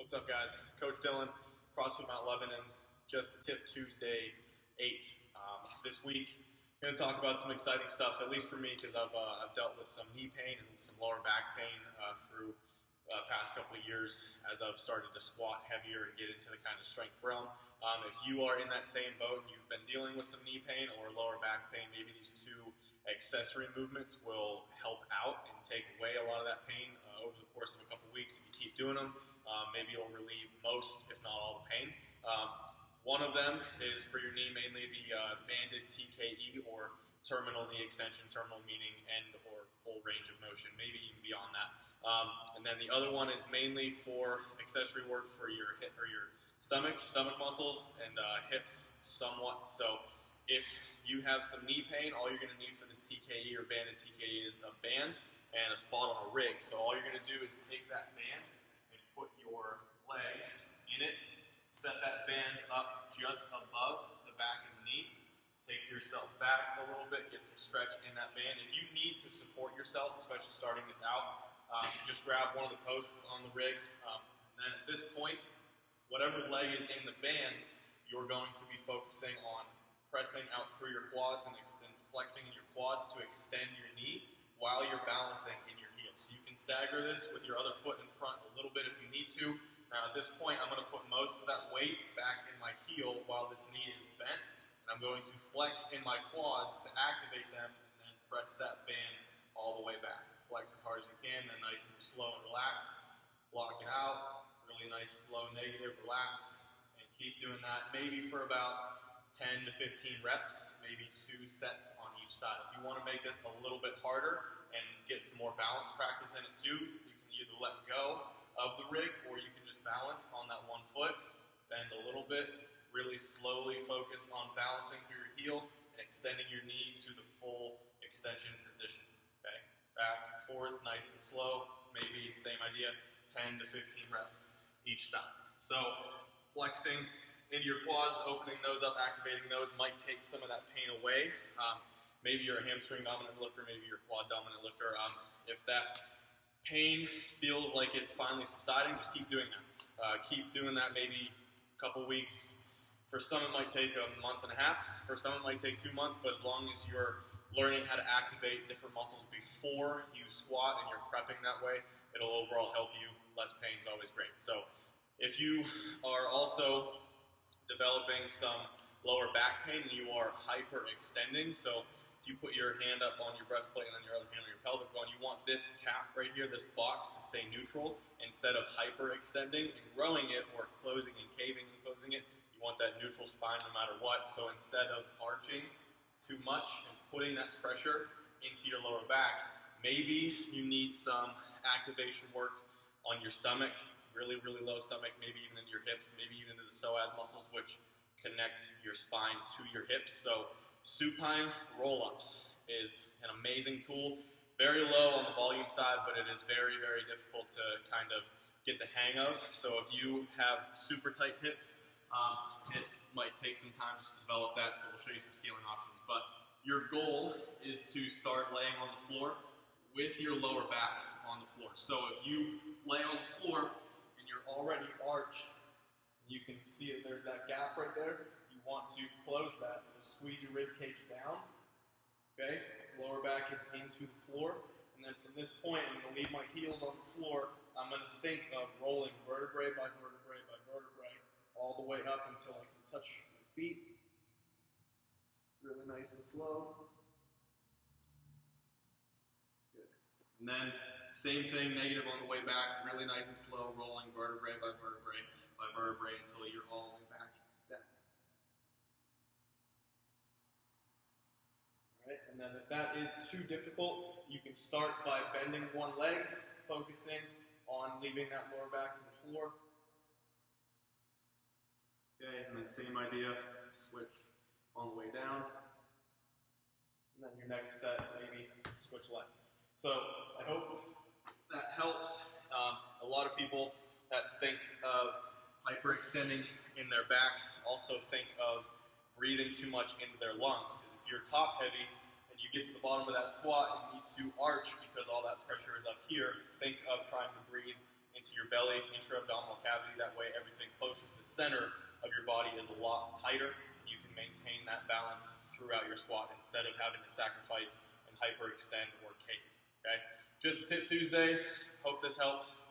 What's up, guys? Coach Dylan, CrossFit Mount Lebanon, Just the Tip Tuesday 8. This week, I'm going to talk about some exciting stuff, at least for me, because I've dealt with some knee pain and some lower back pain through past couple of years as I've started to squat heavier and get into the kind of strength realm. If you are in that same boat and you've been dealing with some knee pain or lower back pain, maybe these two accessory movements will help out and take away a lot of that pain over the course of a couple weeks. If you keep doing them, maybe it'll relieve most, if not all, the pain. One of them is for your knee, mainly the banded TKE or terminal knee extension, terminal meaning end or full range of motion, maybe even beyond that. And then the other one is mainly for accessory work for your hip or your stomach muscles and hips somewhat. So if you have some knee pain, all you're going to need for this TKE or banded TKE is a band and a spot on a rig. So all you're going to do is take that band and put your leg in it, set that band up just above the back of the knee, take yourself back a little bit, get some stretch in that band. If you need to support yourself, especially starting this out, just grab one of the posts on the rig, and then at this point, whatever leg is in the band, you're going to be focusing on pressing out through your quads and flexing in your quads to extend your knee while you're balancing in your heels. So you can stagger this with your other foot in front a little bit if you need to. Now at this point, I'm going to put most of that weight back in my heel while this knee is bent, and I'm going to flex in my quads to activate them and then press that band all the way back. Flex as hard as you can, then nice and slow and relax. Block it out, really nice, slow, negative, relax, and keep doing that maybe for about 10 to 15 reps, maybe 2 sets on each side. If you want to make this a little bit harder and get some more balance practice in it too, you can either let go of the rig or you can just balance on that one foot, bend a little bit, really slowly focus on balancing through your heel and extending your knee to the full extension position. Okay, back and forth, nice and slow, maybe same idea, 10 to 15 reps each side. So flexing into your quads, opening those up, activating those might take some of that pain away. Maybe you're a hamstring dominant lifter, maybe you're a quad dominant lifter. If that pain feels like it's finally subsiding, just keep doing that. Keep doing that maybe a couple weeks. For some it might take a month and a half, for some it might take 2 months, but as long as you're learning how to activate different muscles before you squat and you're prepping that way, it'll overall help you. Less pain is always great. So if you are also developing some lower back pain and you are hyperextending, so if you put your hand up on your breastplate and then your other hand on your pelvic bone, you want this cap right here, this box, to stay neutral instead of hyperextending and growing it or closing and caving and closing it. You want that neutral spine no matter what. So instead of arching too much and putting that pressure into your lower back, maybe you need some activation work on your stomach, really, really low stomach, maybe even into your hips, maybe even into the psoas muscles, which connect your spine to your hips. So supine roll-ups is an amazing tool. Very low on the volume side, but it is very, very difficult to kind of get the hang of. So if you have super tight hips, it might take some time to develop that, so we'll show you some scaling options. But your goal is to start laying on the floor with your lower back on the floor. So if you lay on the floor and you're already arched, you can see that there's that gap right there. You want to close that, so squeeze your rib cage down. Okay, lower back is into the floor, and then from this point, I'm going to leave my heels on the floor. I'm going to think of rolling vertebrae by vertebrae by vertebrae all the way up until I can touch my feet. Really nice and slow. Good. And then same thing, negative on the way back, really nice and slow, rolling vertebrae by vertebrae by vertebrae until you're all the way back down. All right, and then if that is too difficult, you can start by bending one leg, focusing on leaving that lower back to the floor. Okay, and then same idea, switch on the way down. And then your next set, maybe switch legs. So I hope that helps. A lot of people that think of hyperextending in their back also think of breathing too much into their lungs, because if you're top heavy and you get to the bottom of that squat and you need to arch because all that pressure is up here, think of trying to breathe into your belly, intra-abdominal cavity. That way everything closer to the center of your body is a lot tighter, and you can maintain that balance throughout your squat instead of having to sacrifice and hyperextend or cave. Okay? Just a Tip Tuesday. Hope this helps.